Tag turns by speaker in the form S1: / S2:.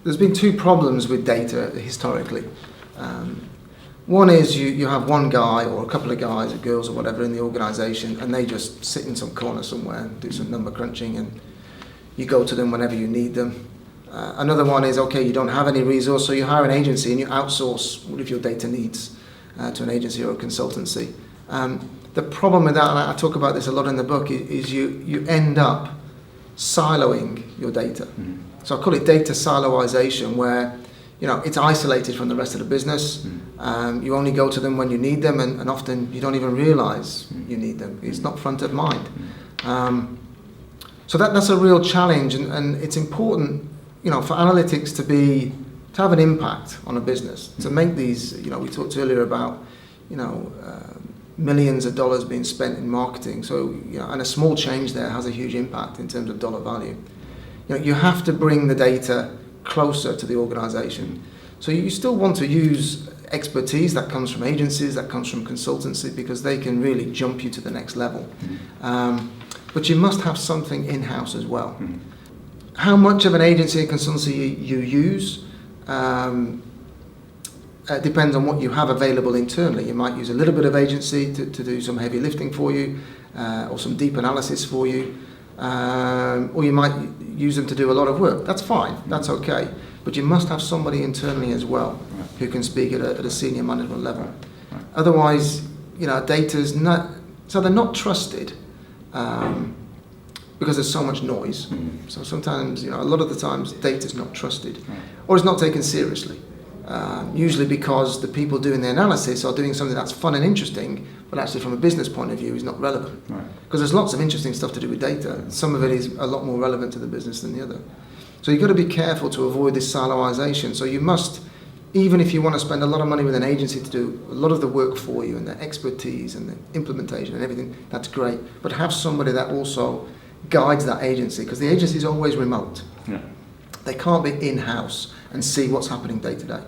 S1: There's been two problems with data historically. One is you have one guy or a couple of guys or girls or whatever in the organisation, and they just sit in some corner somewhere and do some number crunching, and you go to them whenever you need them. Another one is, okay, you don't have any resource, so you hire an agency and you outsource all of your data needs to an agency or a consultancy. The problem with that, and I talk about this a lot in the book, is you end up siloing your data.
S2: Mm-hmm.
S1: So I call it data siloization, where it's isolated from the rest of the business. You only go to them when you need them, and often you don't even realise you need them. It's not front of mind. So that's a real challenge, and it's important, for analytics to have an impact on a business, to make these. We talked earlier about, millions of dollars being spent in marketing. So, and a small change there has a huge impact in terms of dollar value. You have to bring the data closer to the organisation. So you still want to use expertise that comes from agencies, that comes from consultancy, because they can really jump you to the next level. But you must have something in-house as well. How much of an agency and consultancy you use depends on what you have available internally. You might use a little bit of agency to do some heavy lifting for you, or some deep analysis for you, or you might use them to do a lot of work. That's fine, that's okay. But you must have somebody internally as well who can speak at a senior management level. Otherwise, data's not, so they're not trusted because there's so much noise. So sometimes, a lot of the times, data's not trusted, or it's not taken seriously. Usually because the people doing the analysis are doing something that's fun and interesting, but actually from a business point of view is not relevant. Because there's lots of interesting stuff to do with data. Some of it is a lot more relevant to the business than the other. So you've got to be careful to avoid this siloization. So you must, even if you want to spend a lot of money with an agency to do a lot of the work for you and the expertise and the implementation and everything, that's great. But have somebody that also guides that agency, because the agency is always remote. They can't be in-house and see what's happening day to day.